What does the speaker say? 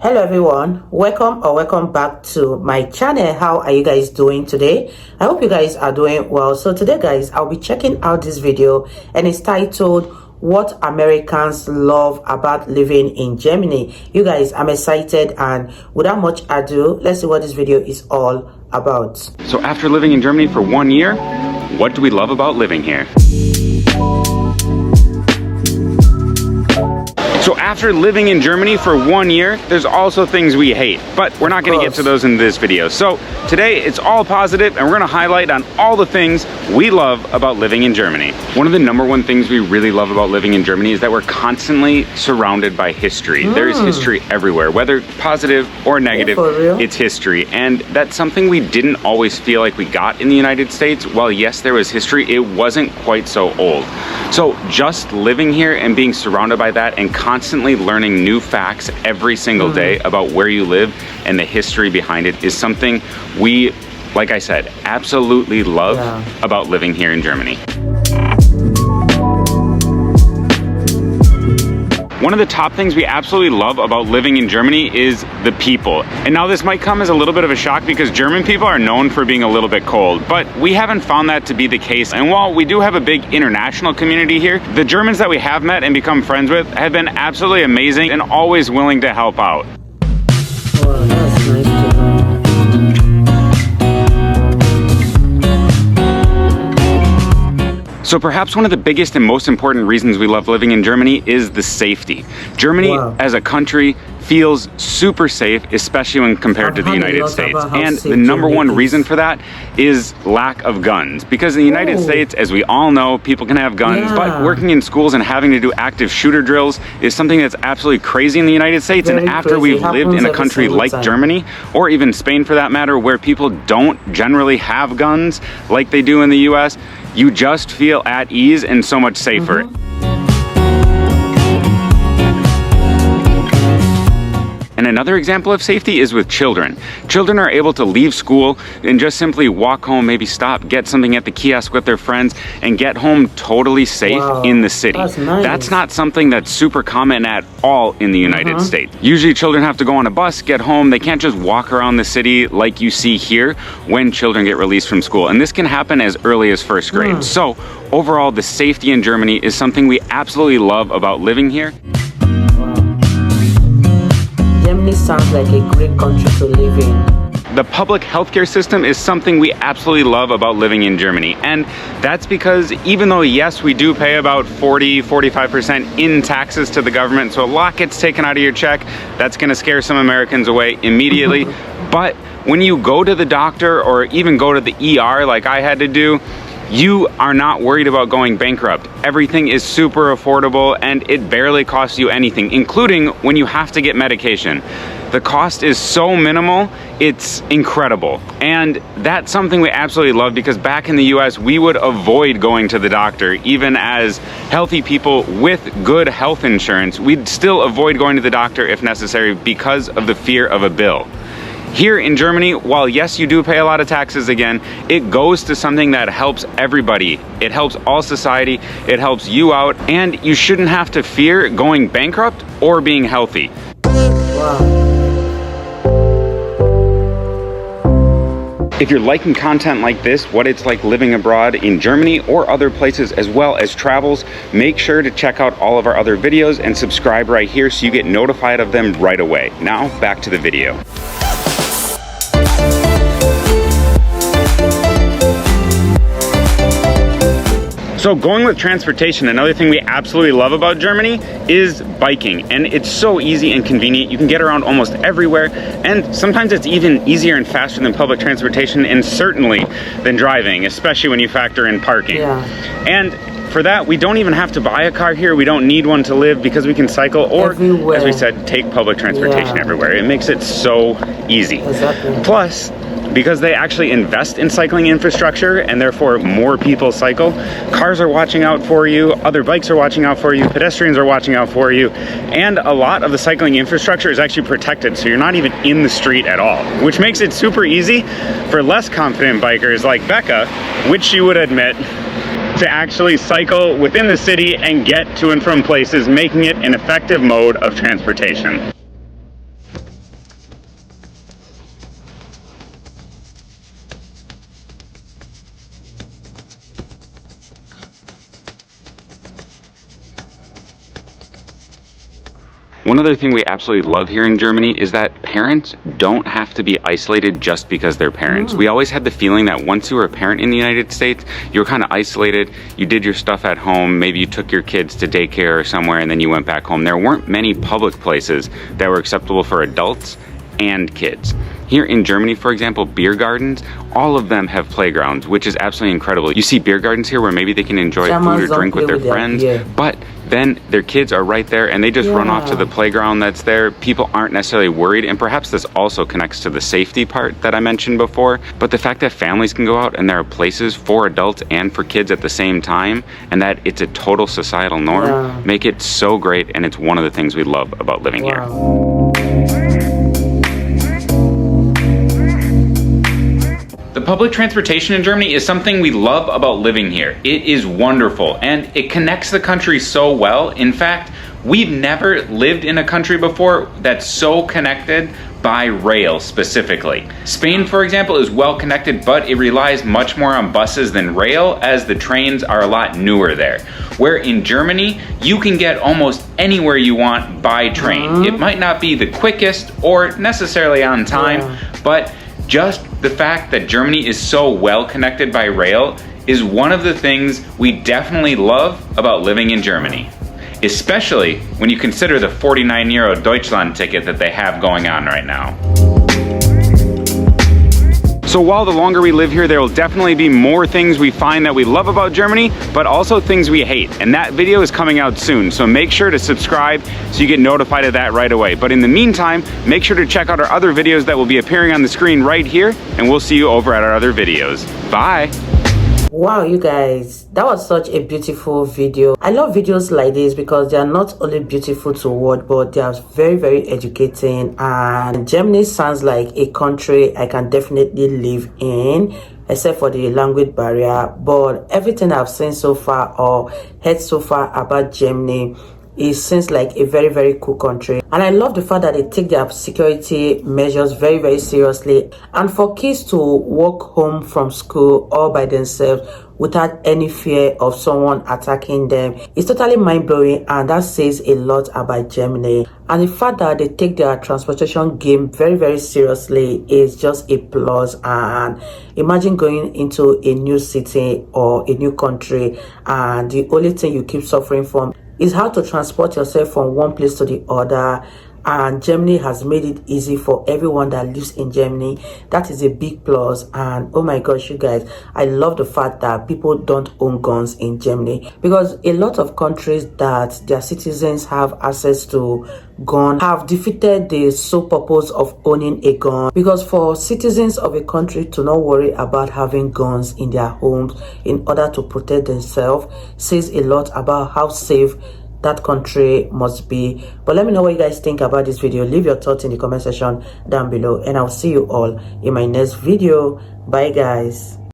Hello everyone, welcome back to my channel. How are you guys doing today? I hope you guys are doing well. So today guys, I'll be checking out this video and it's titled What Americans Love About Living in Germany. You guys, I'm excited, and without much ado, let's see what this video is all about. So after living in Germany for 1 year, what do we love about living here? So after living in Germany for 1 year, there's also things we hate, but we're not going to get to those in this video. So today it's all positive and we're going to highlight on all the things we love about living in Germany. One of the #1 things we really love about living in Germany is that we're constantly surrounded by history. There is history everywhere, whether positive or negative, it's history. And that's something we didn't always feel like we got in the United States. While yes, there was history, it wasn't quite so old. So just living here and being surrounded by that and constantly learning new facts every single day about where you live and the history behind it is something we, like I said, absolutely love about living here in Germany. One of the top things we absolutely love about living in Germany is the people. And now this might come as a little bit of a shock because German people are known for being a little bit cold, but we haven't found that to be the case. And while we do have a big international community here, the Germans that we have met and become friends with have been absolutely amazing and always willing to help out. Wow, that's nice to know. So perhaps one of the biggest and most important reasons we love living in Germany is the safety. Germany as a country feels super safe, especially when compared to the United States. And the #1 reason for that is lack of guns. Because in the United States, as we all know, people can have guns, but working in schools and having to do active shooter drills is something that's absolutely crazy in the United States. And after we've lived in a country like Germany, or even Spain for that matter, where people don't generally have guns like they do in the US, you just feel at ease and so much safer. And another example of safety is with children. Children are able to leave school and just simply walk home, maybe stop, get something at the kiosk with their friends, and get home totally safe in the city. That's not something that's super common at all in the United States. Usually children have to go on a bus, get home. They can't just walk around the city like you see here when children get released from school. And this can happen as early as 1st grade. So overall, the safety in Germany is something we absolutely love about living here. Germany sounds like a great country to live in. The public healthcare system is something we absolutely love about living in Germany. And that's because even though, yes, we do pay about 40–45% in taxes to the government, so a lot gets taken out of your check, that's gonna scare some Americans away immediately. But when you go to the doctor or even go to the ER like I had to do, you are not worried about going bankrupt. Everything is super affordable and it barely costs you anything, including when you have to get medication. The cost is so minimal, it's incredible. And that's something we absolutely love because back in the US, we would avoid going to the doctor. Even as healthy people with good health insurance, we'd still avoid going to the doctor if necessary because of the fear of a bill. Here in Germany, while yes, you do pay a lot of taxes again, it goes to something that helps everybody. It helps all society, it helps you out, and you shouldn't have to fear going bankrupt or being healthy. If you're liking content like this, what it's like living abroad in Germany or other places as well as travels, make sure to check out all of our other videos and subscribe right here so you get notified of them right away. Now, back to the video. So going with transportation, another thing we absolutely love about Germany is biking. And it's so easy and convenient. You can get around almost everywhere. And sometimes it's even easier and faster than public transportation and certainly than driving, especially when you factor in parking. And for that, we don't even have to buy a car here. We don't need one to live because we can cycle or, as we said, take public transportation everywhere. It makes it so easy. Plus, because they actually invest in cycling infrastructure and therefore more people cycle, cars are watching out for you, other bikes are watching out for you, pedestrians are watching out for you, and a lot of the cycling infrastructure is actually protected, so you're not even in the street at all, which makes it super easy for less confident bikers like Becca, which she would admit, to actually cycle within the city and get to and from places, making it an effective mode of transportation. One other thing we absolutely love here in Germany is that parents don't have to be isolated just because they're parents. We always had the feeling that once you were a parent in the United States, you were kind of isolated. You did your stuff at home. Maybe you took your kids to daycare or somewhere and then you went back home. There weren't many public places that were acceptable for adults and kids. Here in Germany, for example, beer gardens, all of them have playgrounds, which is absolutely incredible. You see beer gardens here where maybe they can enjoy food or drink with their friends, but then their kids are right there and they just run off to the playground that's there. People aren't necessarily worried, and perhaps this also connects to the safety part that I mentioned before, but the fact that families can go out and there are places for adults and for kids at the same time, and that it's a total societal norm, make it so great, and it's one of the things we love about living here. The public transportation in Germany is something we love about living here. It is wonderful and it connects the country so well. In fact, we've never lived in a country before that's so connected by rail specifically. Spain, for example, is well connected, but it relies much more on buses than rail, as the trains are a lot newer there. Where in Germany, you can get almost anywhere you want by train. It might not be the quickest or necessarily on time, but just the fact that Germany is so well connected by rail is one of the things we definitely love about living in Germany, especially when you consider the 49 euro Deutschland ticket that they have going on right now. So while the longer we live here, there will definitely be more things we find that we love about Germany, but also things we hate. And that video is coming out soon, so make sure to subscribe so you get notified of that right away. But in the meantime, make sure to check out our other videos that will be appearing on the screen right here, and we'll see you over at our other videos. Bye! Wow, you guys, that was such a beautiful video. I love videos like this because they are not only beautiful to watch, but they are very, very educating. And Germany sounds like a country I can definitely live in, except for the language barrier. But everything I've seen so far or heard so far about Germany, it seems like a very, very cool country. And I love the fact that they take their security measures very, very seriously. And for kids to walk home from school all by themselves without any fear of someone attacking them is totally mind-blowing, and that says a lot about Germany. And the fact that they take their transportation game very, very seriously is just a plus. And imagine going into a new city or a new country and the only thing you keep suffering from is how to transport yourself from one place to the other. And Germany has made it easy for everyone that lives in Germany. That is a big plus. And oh my gosh, you guys, I love the fact that people don't own guns in Germany, because a lot of countries that their citizens have access to guns have defeated the sole purpose of owning a gun, because for citizens of a country to not worry about having guns in their homes in order to protect themselves says a lot about how safe that country must be. But let me know what you guys think about this video. Leave your thoughts in the comment section down below, and I'll see you all in my next video. Bye guys.